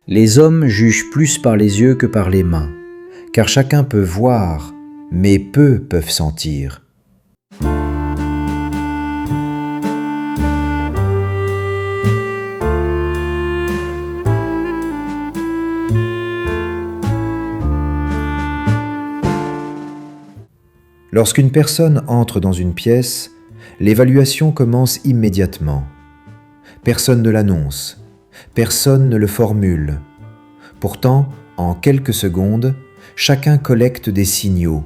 Les hommes jugent plus par les yeux que par les mains, car chacun peut voir, mais peu peuvent sentir. Lorsqu'une personne entre dans une pièce, l'évaluation commence immédiatement. Personne ne l'annonce, personne ne le formule. Pourtant, en quelques secondes, chacun collecte des signaux: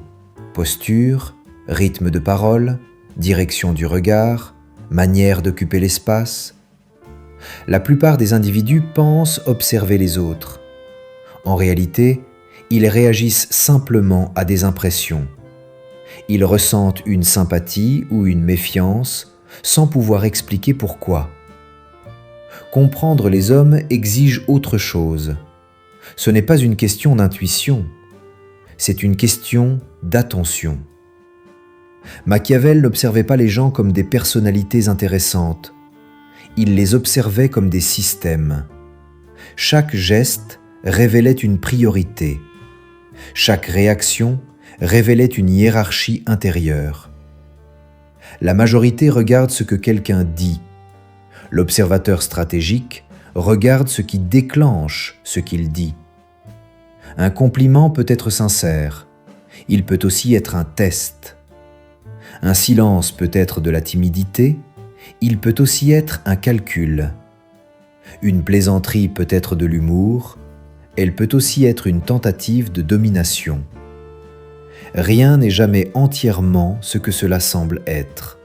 posture, rythme de parole, direction du regard, manière d'occuper l'espace. La plupart des individus pensent observer les autres. En réalité, ils réagissent simplement à des impressions. Ils ressentent une sympathie ou une méfiance sans pouvoir expliquer pourquoi. Comprendre les hommes exige autre chose. Ce n'est pas une question d'intuition, c'est une question d'attention. Machiavel n'observait pas les gens comme des personnalités intéressantes. Il les observait comme des systèmes. Chaque geste révélait une priorité. Chaque réaction révélait une hiérarchie intérieure. La majorité regarde ce que quelqu'un dit. L'observateur stratégique regarde ce qui déclenche ce qu'il dit. Un compliment peut être sincère. Il peut aussi être un test. Un silence peut être de la timidité. Il peut aussi être un calcul. Une plaisanterie peut être de l'humour. Elle peut aussi être une tentative de domination. Rien n'est jamais entièrement ce que cela semble être.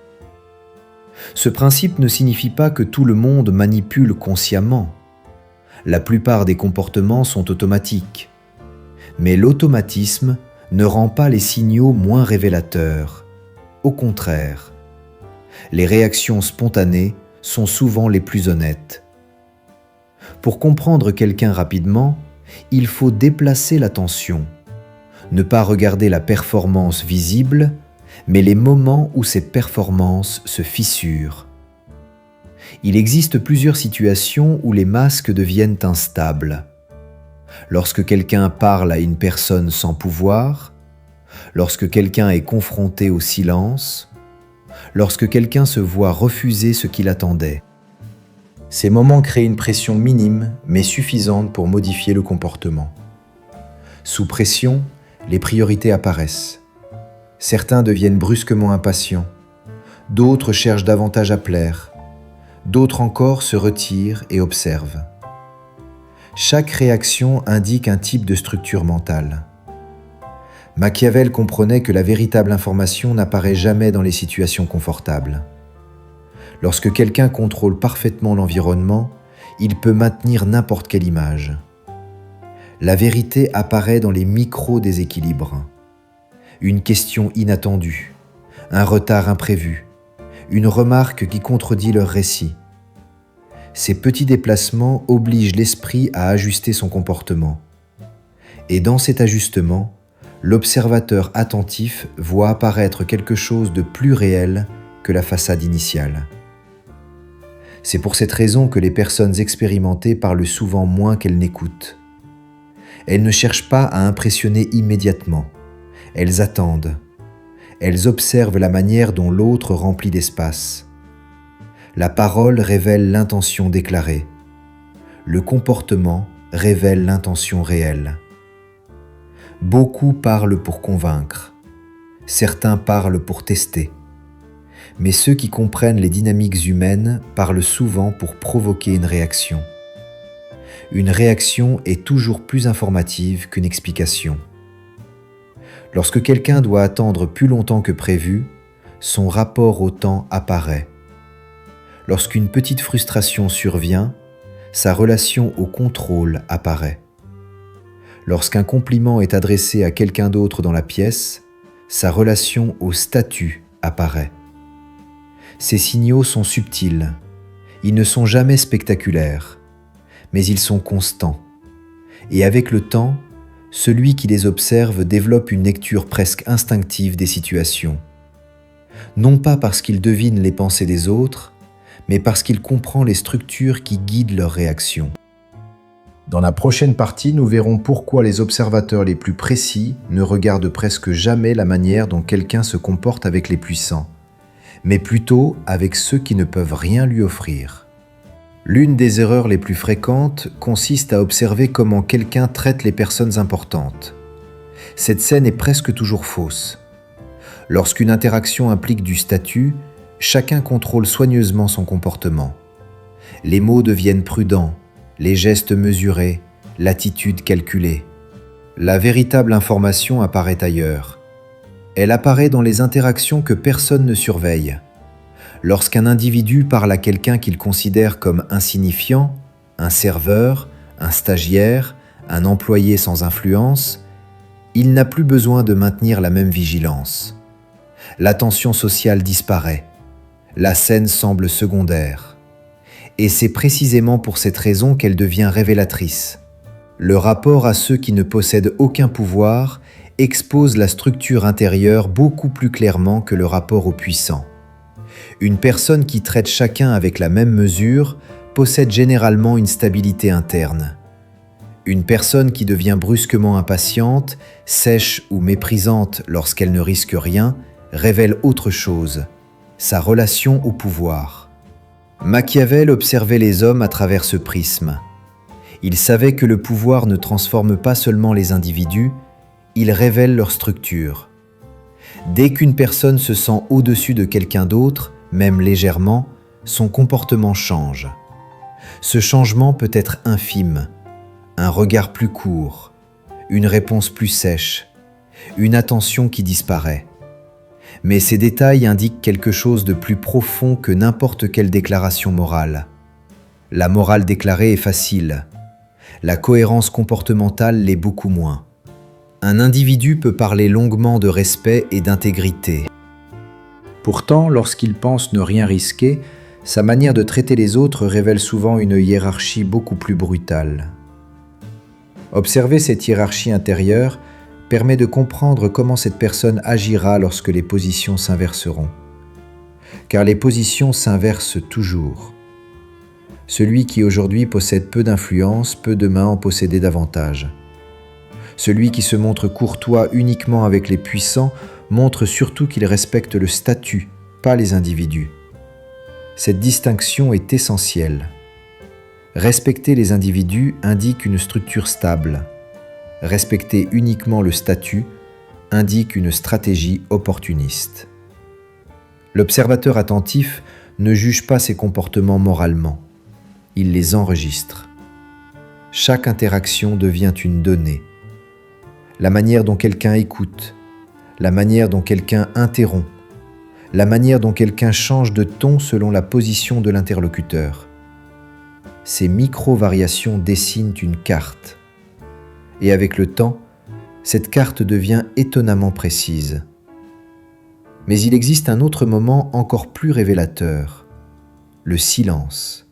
Ce principe ne signifie pas que tout le monde manipule consciemment. La plupart des comportements sont automatiques. Mais l'automatisme ne rend pas les signaux moins révélateurs. Au contraire, les réactions spontanées sont souvent les plus honnêtes. Pour comprendre quelqu'un rapidement, il faut déplacer l'attention. Ne pas regarder la performance visible, mais les moments où cette performance se fissure. Il existe plusieurs situations où les masques deviennent instables. Lorsque quelqu'un parle à une personne sans pouvoir, lorsque quelqu'un est confronté au silence, lorsque quelqu'un se voit refuser ce qu'il attendait. Ces moments créent une pression minime, mais suffisante pour modifier le comportement. Sous pression, les priorités apparaissent. Certains deviennent brusquement impatients, d'autres cherchent davantage à plaire, d'autres encore se retirent et observent. Chaque réaction indique un type de structure mentale. Machiavel comprenait que la véritable information n'apparaît jamais dans les situations confortables. Lorsque quelqu'un contrôle parfaitement l'environnement, il peut maintenir n'importe quelle image. La vérité apparaît dans les micro-déséquilibres. Une question inattendue, un retard imprévu, une remarque qui contredit leur récit. Ces petits déplacements obligent l'esprit à ajuster son comportement. Et dans cet ajustement, l'observateur attentif voit apparaître quelque chose de plus réel que la façade initiale. C'est pour cette raison que les personnes expérimentées parlent souvent moins qu'elles n'écoutent. Elles ne cherchent pas à impressionner immédiatement. Elles attendent. Elles observent la manière dont l'autre remplit l'espace. La parole révèle l'intention déclarée. Le comportement révèle l'intention réelle. Beaucoup parlent pour convaincre. Certains parlent pour tester. Mais ceux qui comprennent les dynamiques humaines parlent souvent pour provoquer une réaction. Une réaction est toujours plus informative qu'une explication. Lorsque quelqu'un doit attendre plus longtemps que prévu, son rapport au temps apparaît. Lorsqu'une petite frustration survient, sa relation au contrôle apparaît. Lorsqu'un compliment est adressé à quelqu'un d'autre dans la pièce, sa relation au statut apparaît. Ces signaux sont subtils. Ils ne sont jamais spectaculaires, mais ils sont constants. Et avec le temps, celui qui les observe développe une lecture presque instinctive des situations. Non pas parce qu'il devine les pensées des autres, mais parce qu'il comprend les structures qui guident leurs réactions. Dans la prochaine partie, nous verrons pourquoi les observateurs les plus précis ne regardent presque jamais la manière dont quelqu'un se comporte avec les puissants, mais plutôt avec ceux qui ne peuvent rien lui offrir. L'une des erreurs les plus fréquentes consiste à observer comment quelqu'un traite les personnes importantes. Cette scène est presque toujours fausse. Lorsqu'une interaction implique du statut, chacun contrôle soigneusement son comportement. Les mots deviennent prudents, les gestes mesurés, l'attitude calculée. La véritable information apparaît ailleurs. Elle apparaît dans les interactions que personne ne surveille. Lorsqu'un individu parle à quelqu'un qu'il considère comme insignifiant, un serveur, un stagiaire, un employé sans influence, il n'a plus besoin de maintenir la même vigilance. L'attention sociale disparaît. La scène semble secondaire. Et c'est précisément pour cette raison qu'elle devient révélatrice. Le rapport à ceux qui ne possèdent aucun pouvoir expose la structure intérieure beaucoup plus clairement que le rapport aux puissants. Une personne qui traite chacun avec la même mesure possède généralement une stabilité interne. Une personne qui devient brusquement impatiente, sèche ou méprisante lorsqu'elle ne risque rien, révèle autre chose, sa relation au pouvoir. Machiavel observait les hommes à travers ce prisme. Il savait que le pouvoir ne transforme pas seulement les individus, il révèle leur structure. Dès qu'une personne se sent au-dessus de quelqu'un d'autre, même légèrement, son comportement change. Ce changement peut être infime, un regard plus court, une réponse plus sèche, une attention qui disparaît. Mais ces détails indiquent quelque chose de plus profond que n'importe quelle déclaration morale. La morale déclarée est facile. La cohérence comportementale l'est beaucoup moins. Un individu peut parler longuement de respect et d'intégrité. Pourtant, lorsqu'il pense ne rien risquer, sa manière de traiter les autres révèle souvent une hiérarchie beaucoup plus brutale. Observer cette hiérarchie intérieure permet de comprendre comment cette personne agira lorsque les positions s'inverseront. Car les positions s'inversent toujours. Celui qui aujourd'hui possède peu d'influence peut demain en posséder davantage. Celui qui se montre courtois uniquement avec les puissants montre surtout qu'il respecte le statut, pas les individus. Cette distinction est essentielle. Respecter les individus indique une structure stable. Respecter uniquement le statut indique une stratégie opportuniste. L'observateur attentif ne juge pas ses comportements moralement, il les enregistre. Chaque interaction devient une donnée. La manière dont quelqu'un écoute, la manière dont quelqu'un interrompt, la manière dont quelqu'un change de ton selon la position de l'interlocuteur. Ces micro-variations dessinent une carte. Et avec le temps, cette carte devient étonnamment précise. Mais il existe un autre moment encore plus révélateur, le silence.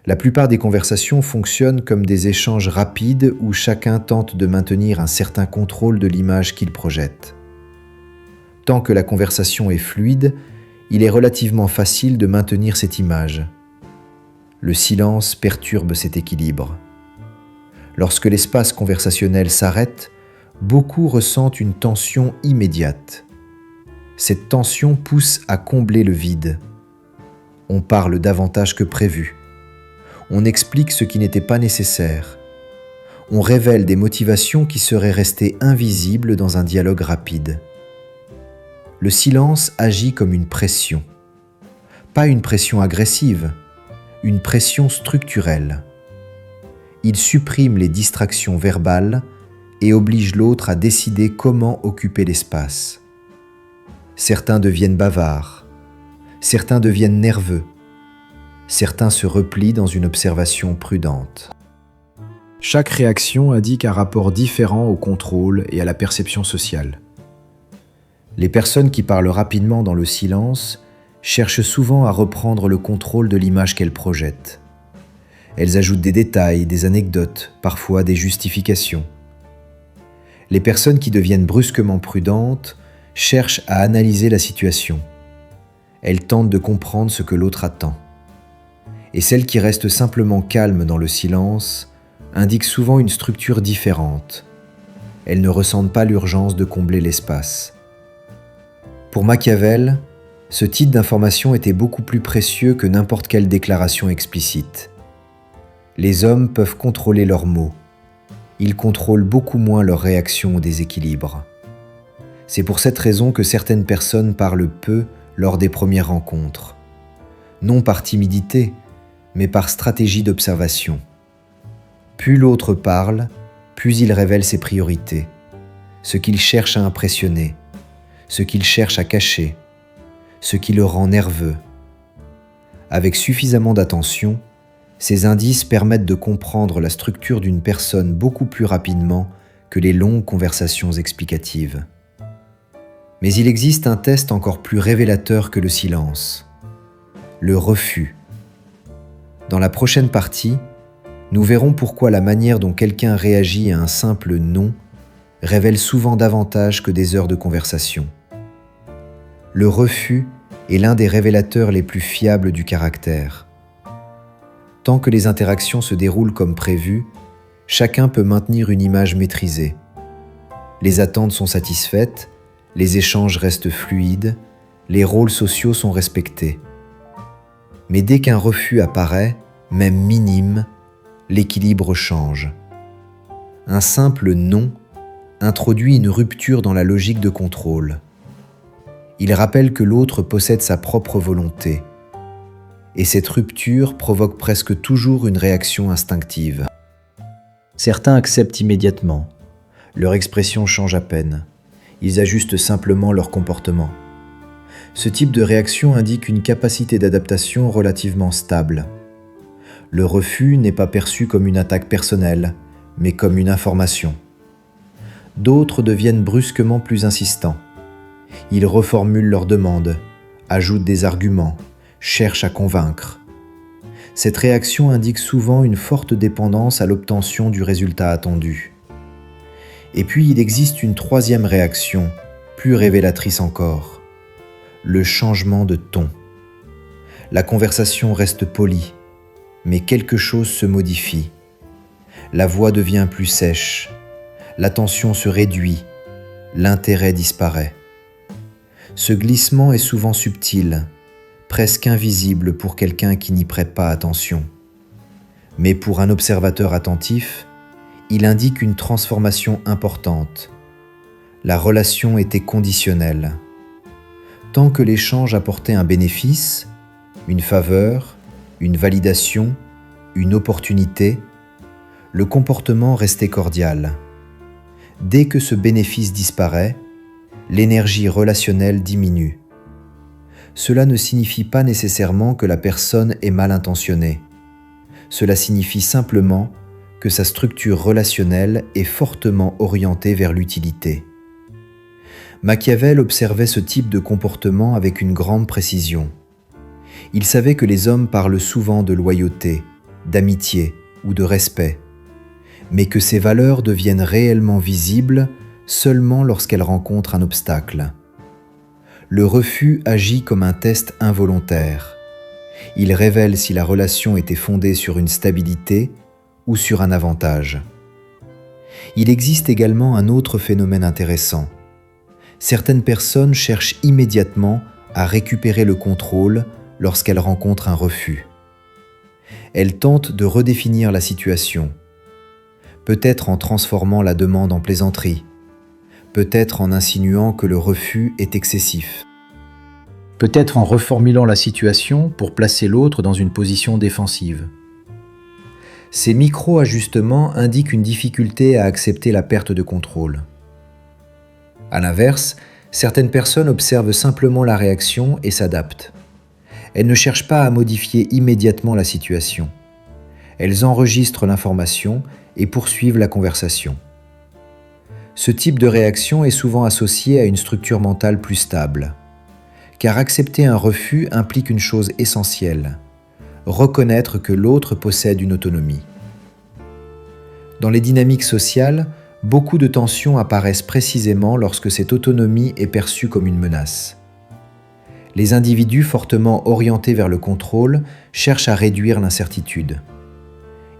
La plupart des conversations fonctionnent comme des échanges rapides où chacun tente de maintenir un certain contrôle de l'image qu'il projette. Tant que la conversation est fluide, il est relativement facile de maintenir cette image. Le silence perturbe cet équilibre. Lorsque l'espace conversationnel s'arrête, beaucoup ressentent une tension immédiate. Cette tension pousse à combler le vide. On parle davantage que prévu. On explique ce qui n'était pas nécessaire. On révèle des motivations qui seraient restées invisibles dans un dialogue rapide. Le silence agit comme une pression. Pas une pression agressive, une pression structurelle. Il supprime les distractions verbales et oblige l'autre à décider comment occuper l'espace. Certains deviennent bavards, certains deviennent nerveux, certains se replient dans une observation prudente. Chaque réaction indique un rapport différent au contrôle et à la perception sociale. Les personnes qui parlent rapidement dans le silence cherchent souvent à reprendre le contrôle de l'image qu'elles projettent. Elles ajoutent des détails, des anecdotes, parfois des justifications. Les personnes qui deviennent brusquement prudentes cherchent à analyser la situation. Elles tentent de comprendre ce que l'autre attend. Et celles qui restent simplement calmes dans le silence indiquent souvent une structure différente. Elles ne ressentent pas l'urgence de combler l'espace. Pour Machiavel, ce type d'information était beaucoup plus précieux que n'importe quelle déclaration explicite. Les hommes peuvent contrôler leurs mots. Ils contrôlent beaucoup moins leurs réactions au déséquilibre. C'est pour cette raison que certaines personnes parlent peu lors des premières rencontres. Non par timidité, mais par stratégie d'observation. Plus l'autre parle, plus il révèle ses priorités, ce qu'il cherche à impressionner, ce qu'il cherche à cacher, ce qui le rend nerveux. Avec suffisamment d'attention, ces indices permettent de comprendre la structure d'une personne beaucoup plus rapidement que les longues conversations explicatives. Mais il existe un test encore plus révélateur que le silence, le refus. Dans la prochaine partie, nous verrons pourquoi la manière dont quelqu'un réagit à un simple « non » révèle souvent davantage que des heures de conversation. Le refus est l'un des révélateurs les plus fiables du caractère. Tant que les interactions se déroulent comme prévu, chacun peut maintenir une image maîtrisée. Les attentes sont satisfaites, les échanges restent fluides, les rôles sociaux sont respectés. Mais dès qu'un refus apparaît, même minime, l'équilibre change. Un simple « non » introduit une rupture dans la logique de contrôle. Il rappelle que l'autre possède sa propre volonté. Et cette rupture provoque presque toujours une réaction instinctive. Certains acceptent immédiatement. Leur expression change à peine. Ils ajustent simplement leur comportement. Ce type de réaction indique une capacité d'adaptation relativement stable. Le refus n'est pas perçu comme une attaque personnelle, mais comme une information. D'autres deviennent brusquement plus insistants. Ils reformulent leurs demandes, ajoutent des arguments, cherchent à convaincre. Cette réaction indique souvent une forte dépendance à l'obtention du résultat attendu. Et puis il existe une troisième réaction, plus révélatrice encore, le changement de ton. La conversation reste polie, mais quelque chose se modifie. La voix devient plus sèche, l'attention se réduit, l'intérêt disparaît. Ce glissement est souvent subtil, presque invisible pour quelqu'un qui n'y prête pas attention. Mais pour un observateur attentif, il indique une transformation importante. La relation était conditionnelle. Tant que l'échange apportait un bénéfice, une faveur, une validation, une opportunité, le comportement restait cordial. Dès que ce bénéfice disparaît, l'énergie relationnelle diminue. Cela ne signifie pas nécessairement que la personne est mal intentionnée. Cela signifie simplement que sa structure relationnelle est fortement orientée vers l'utilité. Machiavel observait ce type de comportement avec une grande précision. Il savait que les hommes parlent souvent de loyauté, d'amitié ou de respect, mais que ces valeurs deviennent réellement visibles seulement lorsqu'elles rencontrent un obstacle. Le refus agit comme un test involontaire. Il révèle si la relation était fondée sur une stabilité ou sur un avantage. Il existe également un autre phénomène intéressant. Certaines personnes cherchent immédiatement à récupérer le contrôle lorsqu'elles rencontrent un refus. Elles tentent de redéfinir la situation, peut-être en transformant la demande en plaisanterie, peut-être en insinuant que le refus est excessif, peut-être en reformulant la situation pour placer l'autre dans une position défensive. Ces micro-ajustements indiquent une difficulté à accepter la perte de contrôle. À l'inverse, certaines personnes observent simplement la réaction et s'adaptent. Elles ne cherchent pas à modifier immédiatement la situation. Elles enregistrent l'information et poursuivent la conversation. Ce type de réaction est souvent associé à une structure mentale plus stable. Car accepter un refus implique une chose essentielle: reconnaître que l'autre possède une autonomie. Dans les dynamiques sociales, beaucoup de tensions apparaissent précisément lorsque cette autonomie est perçue comme une menace. Les individus fortement orientés vers le contrôle cherchent à réduire l'incertitude.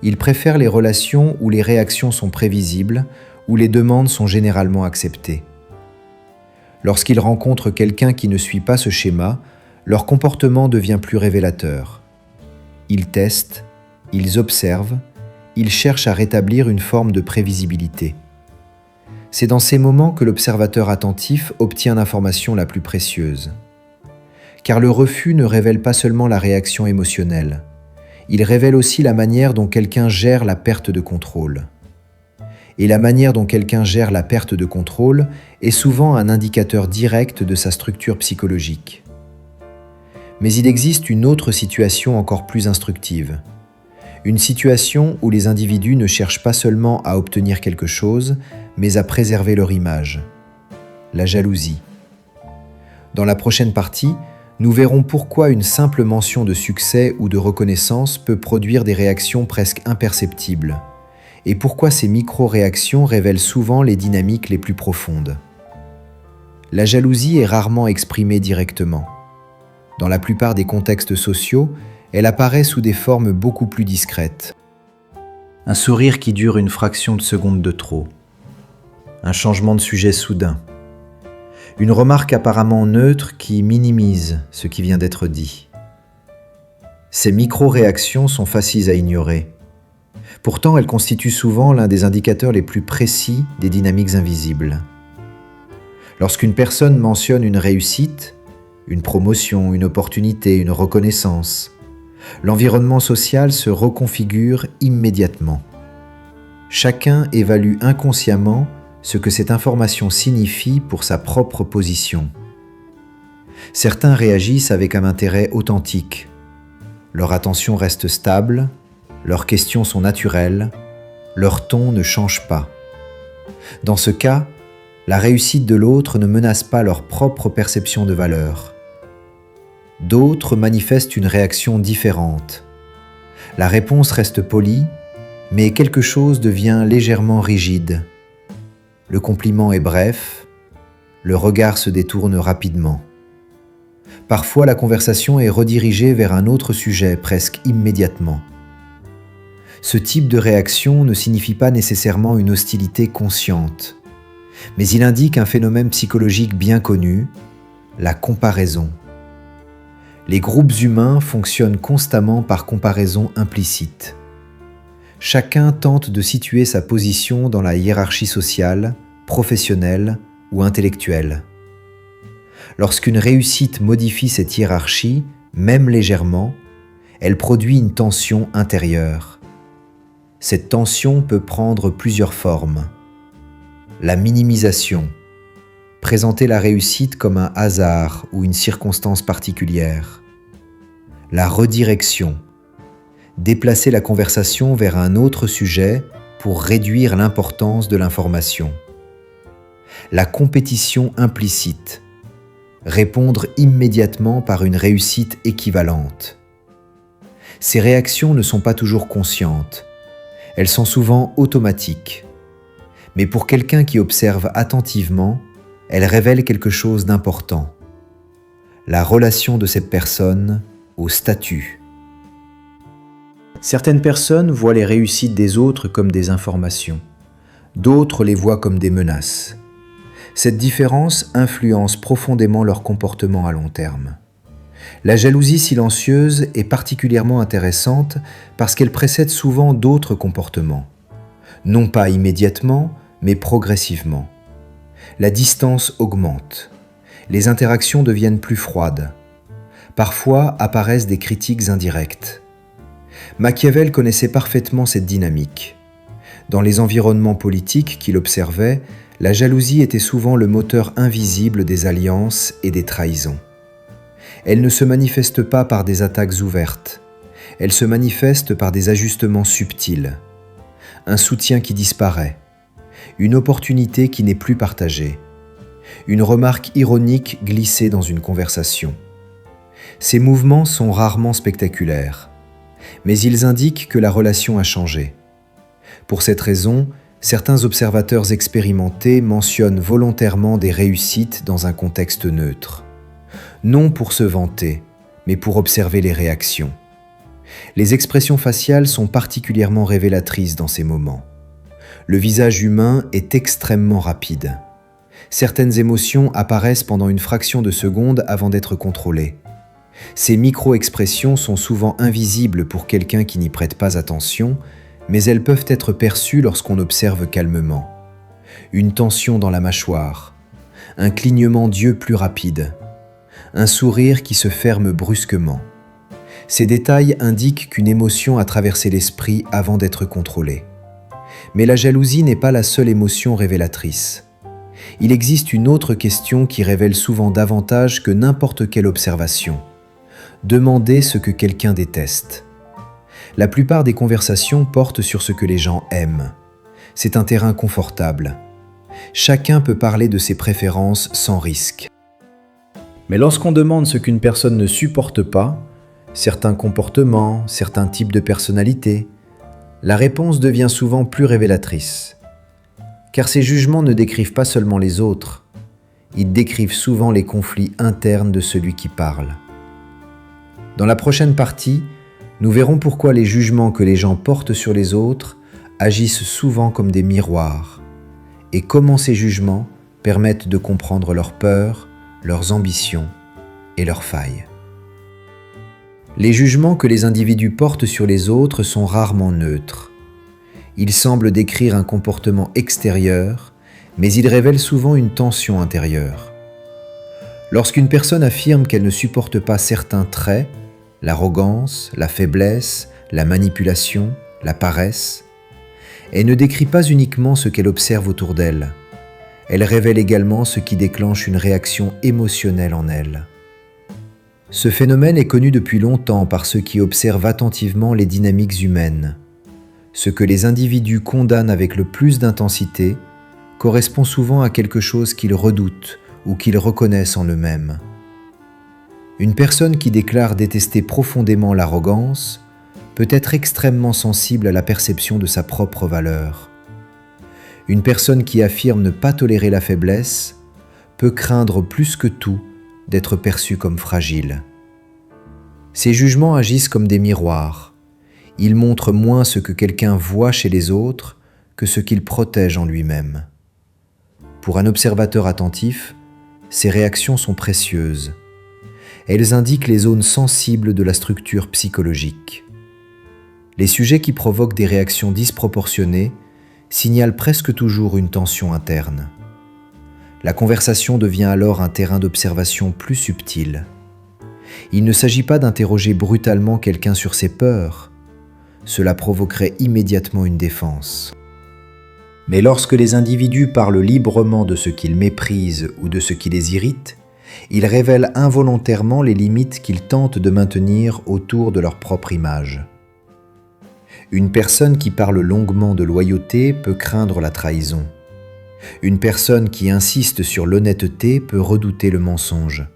Ils préfèrent les relations où les réactions sont prévisibles, où les demandes sont généralement acceptées. Lorsqu'ils rencontrent quelqu'un qui ne suit pas ce schéma, leur comportement devient plus révélateur. Ils testent, ils observent, ils cherchent à rétablir une forme de prévisibilité. C'est dans ces moments que l'observateur attentif obtient l'information la plus précieuse. Car le refus ne révèle pas seulement la réaction émotionnelle, il révèle aussi la manière dont quelqu'un gère la perte de contrôle. Et la manière dont quelqu'un gère la perte de contrôle est souvent un indicateur direct de sa structure psychologique. Mais il existe une autre situation encore plus instructive. Une situation où les individus ne cherchent pas seulement à obtenir quelque chose, mais à préserver leur image. La jalousie. Dans la prochaine partie, nous verrons pourquoi une simple mention de succès ou de reconnaissance peut produire des réactions presque imperceptibles, et pourquoi ces micro-réactions révèlent souvent les dynamiques les plus profondes. La jalousie est rarement exprimée directement. Dans la plupart des contextes sociaux, elle apparaît sous des formes beaucoup plus discrètes. Un sourire qui dure une fraction de seconde de trop. Un changement de sujet soudain. Une remarque apparemment neutre qui minimise ce qui vient d'être dit. Ces micro-réactions sont faciles à ignorer. Pourtant, elles constituent souvent l'un des indicateurs les plus précis des dynamiques invisibles. Lorsqu'une personne mentionne une réussite, une promotion, une opportunité, une reconnaissance, l'environnement social se reconfigure immédiatement. Chacun évalue inconsciemment ce que cette information signifie pour sa propre position. Certains réagissent avec un intérêt authentique. Leur attention reste stable, leurs questions sont naturelles, leur ton ne change pas. Dans ce cas, la réussite de l'autre ne menace pas leur propre perception de valeur. D'autres manifestent une réaction différente. La réponse reste polie, mais quelque chose devient légèrement rigide. Le compliment est bref, le regard se détourne rapidement. Parfois, la conversation est redirigée vers un autre sujet presque immédiatement. Ce type de réaction ne signifie pas nécessairement une hostilité consciente, mais il indique un phénomène psychologique bien connu, la comparaison. Les groupes humains fonctionnent constamment par comparaison implicite. Chacun tente de situer sa position dans la hiérarchie sociale, professionnelle ou intellectuelle. Lorsqu'une réussite modifie cette hiérarchie, même légèrement, elle produit une tension intérieure. Cette tension peut prendre plusieurs formes. La minimisation, présenter la réussite comme un hasard ou une circonstance particulière. La redirection, déplacer la conversation vers un autre sujet pour réduire l'importance de l'information. La compétition implicite, répondre immédiatement par une réussite équivalente. Ces réactions ne sont pas toujours conscientes, elles sont souvent automatiques. Mais pour quelqu'un qui observe attentivement, elles révèlent quelque chose d'important. La relation de cette personne au statut. Certaines personnes voient les réussites des autres comme des informations. D'autres les voient comme des menaces. Cette différence influence profondément leur comportement à long terme. La jalousie silencieuse est particulièrement intéressante parce qu'elle précède souvent d'autres comportements. Non pas immédiatement, mais progressivement. La distance augmente. Les interactions deviennent plus froides. Parfois apparaissent des critiques indirectes. Machiavel connaissait parfaitement cette dynamique. Dans les environnements politiques qu'il observait, la jalousie était souvent le moteur invisible des alliances et des trahisons. Elle ne se manifeste pas par des attaques ouvertes. Elle se manifeste par des ajustements subtils. Un soutien qui disparaît. Une opportunité qui n'est plus partagée. Une remarque ironique glissée dans une conversation. Ces mouvements sont rarement spectaculaires, mais ils indiquent que la relation a changé. Pour cette raison, certains observateurs expérimentés mentionnent volontairement des réussites dans un contexte neutre. Non pour se vanter, mais pour observer les réactions. Les expressions faciales sont particulièrement révélatrices dans ces moments. Le visage humain est extrêmement rapide. Certaines émotions apparaissent pendant une fraction de seconde avant d'être contrôlées. Ces micro-expressions sont souvent invisibles pour quelqu'un qui n'y prête pas attention, mais elles peuvent être perçues lorsqu'on observe calmement. Une tension dans la mâchoire, un clignement d'yeux plus rapide, un sourire qui se ferme brusquement. Ces détails indiquent qu'une émotion a traversé l'esprit avant d'être contrôlée. Mais la jalousie n'est pas la seule émotion révélatrice. Il existe une autre question qui révèle souvent davantage que n'importe quelle observation. Demander ce que quelqu'un déteste. La plupart des conversations portent sur ce que les gens aiment. C'est un terrain confortable. Chacun peut parler de ses préférences sans risque. Mais lorsqu'on demande ce qu'une personne ne supporte pas, certains comportements, certains types de personnalités, la réponse devient souvent plus révélatrice. Car ces jugements ne décrivent pas seulement les autres, ils décrivent souvent les conflits internes de celui qui parle. Dans la prochaine partie, nous verrons pourquoi les jugements que les gens portent sur les autres agissent souvent comme des miroirs, et comment ces jugements permettent de comprendre leurs peurs, leurs ambitions et leurs failles. Les jugements que les individus portent sur les autres sont rarement neutres. Ils semblent décrire un comportement extérieur, mais ils révèlent souvent une tension intérieure. Lorsqu'une personne affirme qu'elle ne supporte pas certains traits, l'arrogance, la faiblesse, la manipulation, la paresse, elle ne décrit pas uniquement ce qu'elle observe autour d'elle. Elle révèle également ce qui déclenche une réaction émotionnelle en elle. Ce phénomène est connu depuis longtemps par ceux qui observent attentivement les dynamiques humaines. Ce que les individus condamnent avec le plus d'intensité correspond souvent à quelque chose qu'ils redoutent ou qu'ils reconnaissent en eux-mêmes. Une personne qui déclare détester profondément l'arrogance peut être extrêmement sensible à la perception de sa propre valeur. Une personne qui affirme ne pas tolérer la faiblesse peut craindre plus que tout d'être perçue comme fragile. Ces jugements agissent comme des miroirs. Ils montrent moins ce que quelqu'un voit chez les autres que ce qu'il protège en lui-même. Pour un observateur attentif, ces réactions sont précieuses. Elles indiquent les zones sensibles de la structure psychologique. Les sujets qui provoquent des réactions disproportionnées signalent presque toujours une tension interne. La conversation devient alors un terrain d'observation plus subtil. Il ne s'agit pas d'interroger brutalement quelqu'un sur ses peurs. Cela provoquerait immédiatement une défense. Mais lorsque les individus parlent librement de ce qu'ils méprisent ou de ce qui les irrite, ils révèlent involontairement les limites qu'ils tentent de maintenir autour de leur propre image. Une personne qui parle longuement de loyauté peut craindre la trahison. Une personne qui insiste sur l'honnêteté peut redouter le mensonge.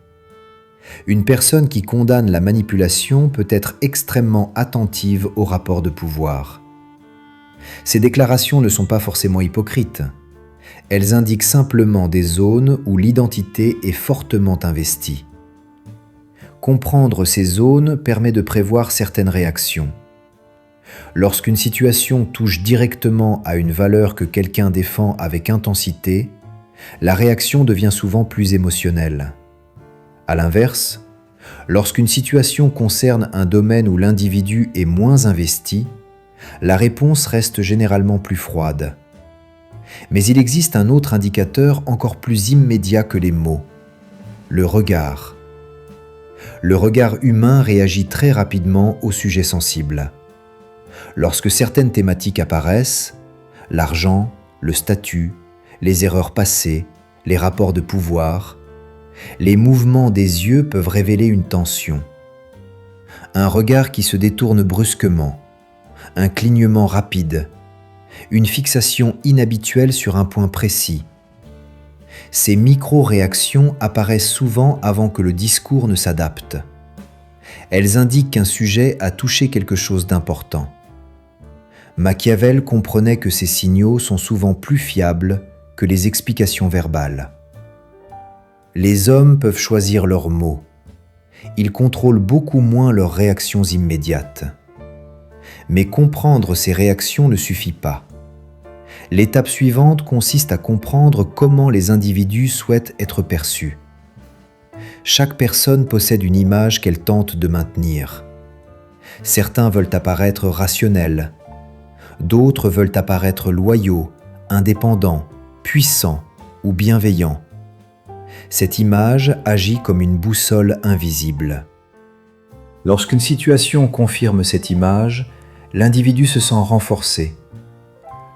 Une personne qui condamne la manipulation peut être extrêmement attentive aux rapports de pouvoir. Ces déclarations ne sont pas forcément hypocrites. Elles indiquent simplement des zones où l'identité est fortement investie. Comprendre ces zones permet de prévoir certaines réactions. Lorsqu'une situation touche directement à une valeur que quelqu'un défend avec intensité, la réaction devient souvent plus émotionnelle. À l'inverse, lorsqu'une situation concerne un domaine où l'individu est moins investi, la réponse reste généralement plus froide. Mais il existe un autre indicateur encore plus immédiat que les mots, le regard. Le regard humain réagit très rapidement aux sujets sensibles. Lorsque certaines thématiques apparaissent, l'argent, le statut, les erreurs passées, les rapports de pouvoir, les mouvements des yeux peuvent révéler une tension. Un regard qui se détourne brusquement, un clignement rapide, une fixation inhabituelle sur un point précis. Ces micro-réactions apparaissent souvent avant que le discours ne s'adapte. Elles indiquent qu'un sujet a touché quelque chose d'important. Machiavel comprenait que ces signaux sont souvent plus fiables que les explications verbales. Les hommes peuvent choisir leurs mots. Ils contrôlent beaucoup moins leurs réactions immédiates. Mais comprendre ces réactions ne suffit pas. L'étape suivante consiste à comprendre comment les individus souhaitent être perçus. Chaque personne possède une image qu'elle tente de maintenir. Certains veulent apparaître rationnels, d'autres veulent apparaître loyaux, indépendants, puissants ou bienveillants. Cette image agit comme une boussole invisible. Lorsqu'une situation confirme cette image, l'individu se sent renforcé.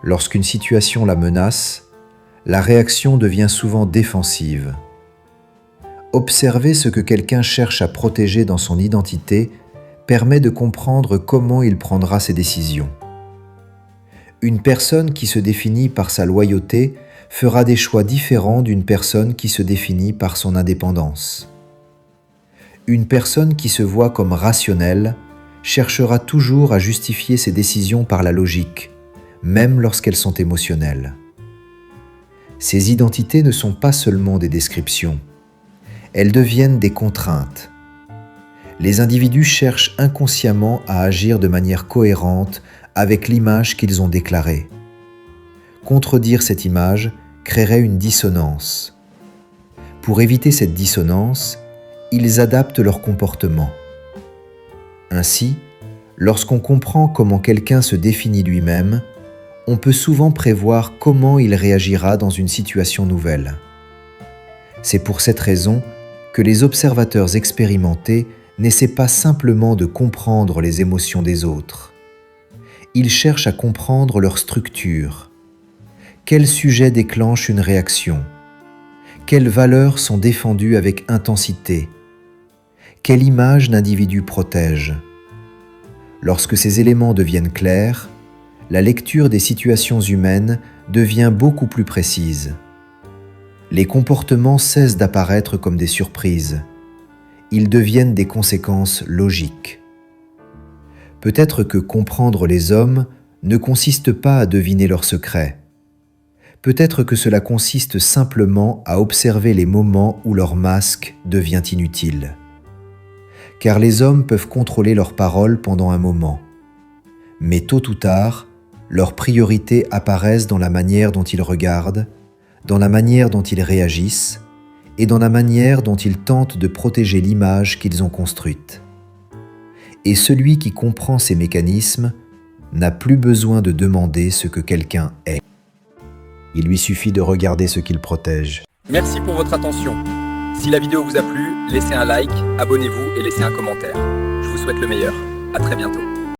Lorsqu'une situation la menace, la réaction devient souvent défensive. Observer ce que quelqu'un cherche à protéger dans son identité permet de comprendre comment il prendra ses décisions. Une personne qui se définit par sa loyauté fera des choix différents d'une personne qui se définit par son indépendance. Une personne qui se voit comme rationnelle cherchera toujours à justifier ses décisions par la logique, même lorsqu'elles sont émotionnelles. Ces identités ne sont pas seulement des descriptions, elles deviennent des contraintes. Les individus cherchent inconsciemment à agir de manière cohérente avec l'image qu'ils ont déclarée. Contredire cette image créerait une dissonance. Pour éviter cette dissonance, ils adaptent leur comportement. Ainsi, lorsqu'on comprend comment quelqu'un se définit lui-même, on peut souvent prévoir comment il réagira dans une situation nouvelle. C'est pour cette raison que les observateurs expérimentés n'essaient pas simplement de comprendre les émotions des autres. Ils cherchent à comprendre leur structure. Quel sujet déclenche une réaction? Quelles valeurs sont défendues avec intensité? Quelle image l'individu protège? Lorsque ces éléments deviennent clairs, la lecture des situations humaines devient beaucoup plus précise. Les comportements cessent d'apparaître comme des surprises. Ils deviennent des conséquences logiques. Peut-être que comprendre les hommes ne consiste pas à deviner leurs secrets. Peut-être que cela consiste simplement à observer les moments où leur masque devient inutile. Car les hommes peuvent contrôler leurs paroles pendant un moment. Mais tôt ou tard, leurs priorités apparaissent dans la manière dont ils regardent, dans la manière dont ils réagissent et dans la manière dont ils tentent de protéger l'image qu'ils ont construite. Et celui qui comprend ces mécanismes n'a plus besoin de demander ce que quelqu'un est. Il lui suffit de regarder ce qu'il protège. Merci pour votre attention. Si la vidéo vous a plu, laissez un like, abonnez-vous et laissez un commentaire. Je vous souhaite le meilleur. À très bientôt.